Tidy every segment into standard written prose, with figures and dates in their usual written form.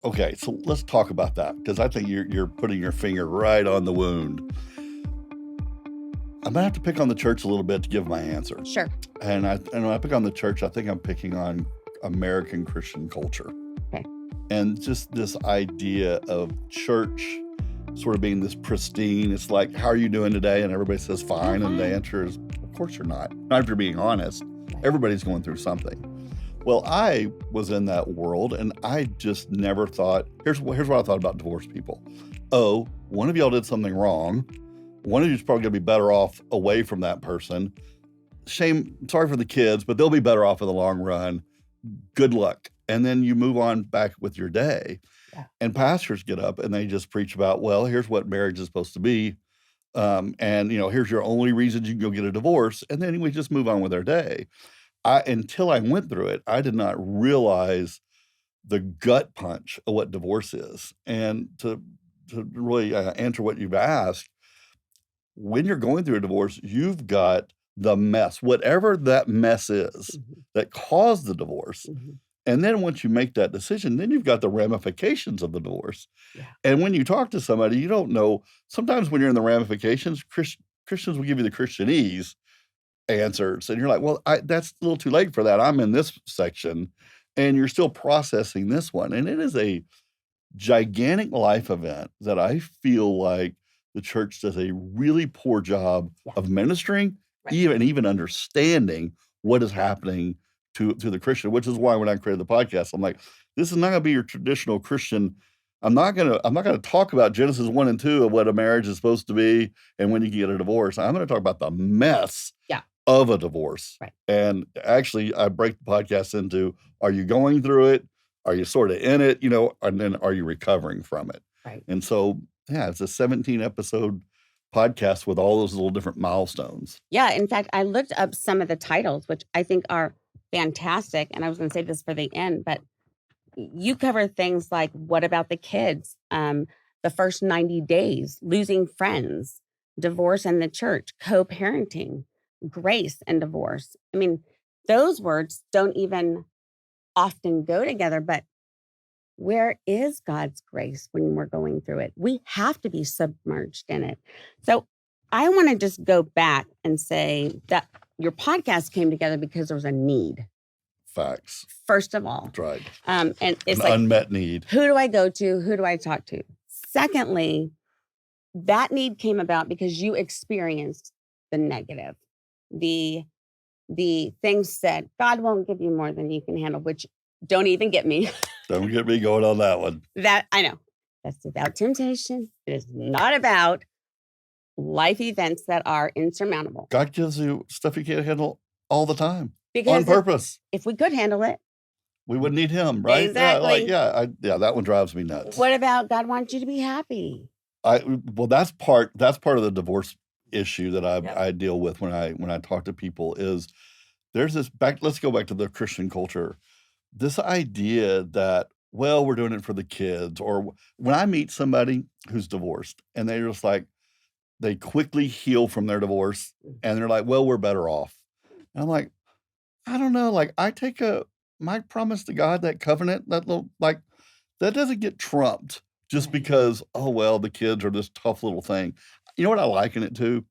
Okay, so let's talk about that because I think you're putting your finger right on the wound. I'm gonna have to pick on the church a little bit to give my answer. Sure. And when I pick on the church, I think I'm picking on American Christian culture. Okay. And just this idea of church sort of being this pristine. It's like, how are you doing today? And everybody says fine. And the answer is, of course you're not. Not if you're being honest. Everybody's going through something. Well, I was in that world and I just never thought, here's what I thought about divorced people. Oh, one of y'all did something wrong. One of you's probably gonna be better off away from that person. Shame, sorry for the kids, but they'll be better off in the long run. Good luck. And then you move on back with your day. Yeah. And pastors get up and they just preach about, well, here's what marriage is supposed to be. And here's your only reasons you can go get a divorce. And then we just move on with our day. Until I went through it, I did not realize the gut punch of what divorce is. And to really answer what you've asked, when you're going through a divorce, you've got the mess, whatever that mess is that caused the divorce. And then once you make that decision, then you've got the ramifications of the divorce. Yeah. And when you talk to somebody, you don't know. Sometimes when you're in the ramifications, Christians will give you the Christianese answers. And you're like, well, that's a little too late for that. I'm in this section. And you're still processing this one. And it is a gigantic life event that I feel like the church does a really poor job of ministering, even understanding what is happening to the Christian, which is why when I created the podcast, I'm like, this is not gonna be your traditional Christian. I'm not gonna talk about Genesis 1 and 2 of what a marriage is supposed to be and when you can get a divorce. I'm gonna talk about the mess of a divorce. Right. And actually, I break the podcast into, are you going through it? Are you sort of in it? And then are you recovering from it? Right. And so, yeah, it's a 17 episode podcast with all those little different milestones. Yeah. In fact, I looked up some of the titles, which I think are fantastic. And I was going to save this for the end, but you cover things like, what about the kids? The first 90 days, losing friends, divorce and the church, co-parenting, grace and divorce. I mean, those words don't even often go together, but where is God's grace when we're going through it? We have to be submerged in it. So I want to just go back and say that your podcast came together because there was a need. Facts. First of all. That's right. And it's an unmet need. Who do I go to? Who do I talk to? Secondly, that need came about because you experienced the negative, the things that God won't give you more than you can handle, which don't even get me. Don't get me going on that one. That I know. That's about temptation. It is not about life events that are insurmountable. God gives you stuff you can't handle all the time. Because on purpose. If we could handle it, we wouldn't need him, right? Exactly. That one drives me nuts. What about God wants you to be happy? Well, that's part of the divorce issue that I deal with when I talk to people is there's this let's go back to the Christian culture. This idea that, well, we're doing it for the kids, or when I meet somebody who's divorced and they're just like, they quickly heal from their divorce and they're like, well, we're better off. And I'm like, I don't know. Like I take my promise to God, that covenant, that doesn't get trumped just because, oh, well, the kids are this tough little thing. You know what I liken it to?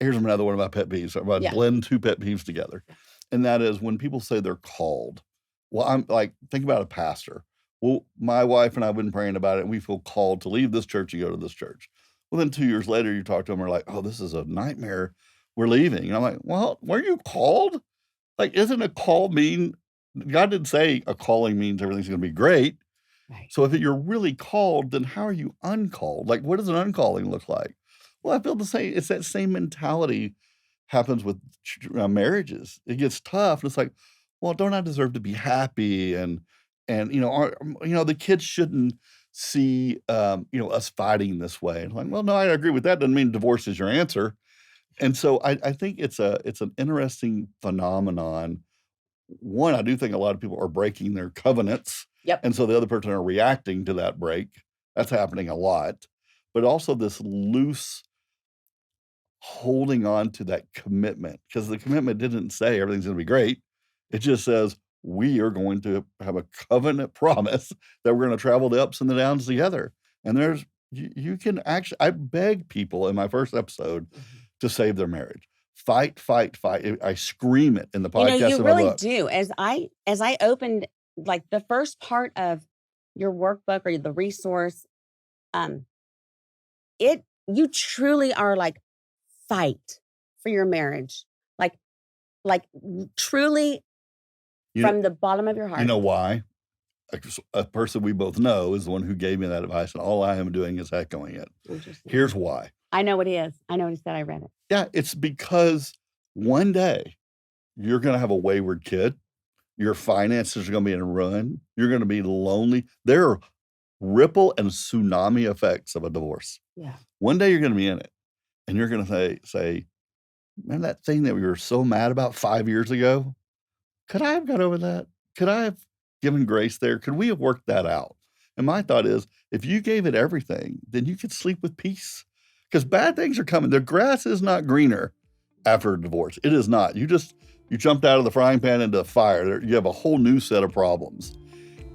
Here's another one of my pet peeves. I'm going to blend two pet peeves together. And that is when people say they're called. Well, I'm like, think about a pastor. Well, my wife and I have been praying about it, and we feel called to leave this church and go to this church. Well, then 2 years later, you talk to them, they're like, oh, this is a nightmare. We're leaving. And I'm like, well, were you called? Like, isn't a call mean, God didn't say a calling means everything's going to be great. Right. So if you're really called, then how are you uncalled? Like, what does an uncalling look like? Well, I feel the same. It's that same mentality happens with marriages. It gets tough. And it's like, well, don't I deserve to be happy? And the kids shouldn't see, us fighting this way. And like, well, no, I agree with that. Doesn't mean divorce is your answer. And so I think it's an interesting phenomenon. One, I do think a lot of people are breaking their covenants. Yep. And so the other person are reacting to that break. That's happening a lot. But also this loose holding on to that commitment, because the commitment didn't say everything's going to be great. It just says, we are going to have a covenant promise that we're going to travel the ups and the downs together. And there's, you can actually, I beg people in my first episode to save their marriage. Fight, fight, fight. I scream it in the podcast. You in my really book. do. As I opened like the first part of your workbook or the resource, you truly are like, fight for your marriage. Like truly from the bottom of your heart. You know why? A person we both know is the one who gave me that advice, and all I am doing is echoing it. Here's why. I know what he is. I know what he said. I read it. Yeah, it's because one day you're going to have a wayward kid. Your finances are going to be in a ruin. You're going to be lonely. There are ripple and tsunami effects of a divorce. Yeah. One day you're going to be in it, and you're going to say, man, that thing that we were so mad about 5 years ago, could I have got over that? Could I have given grace there? Could we have worked that out? And my thought is, if you gave it everything, then you could sleep with peace, because bad things are coming. The grass is not greener after a divorce. It is not. You jumped out of the frying pan into the fire. You have a whole new set of problems.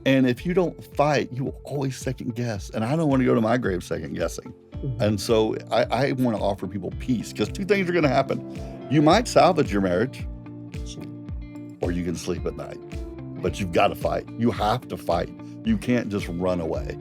And if you don't fight, you will always second guess. And I don't want to go to my grave second guessing. And so I want to offer people peace, because two things are going to happen. You might salvage your marriage, or you can sleep at night. But you've got to fight. You have to fight. You can't just run away.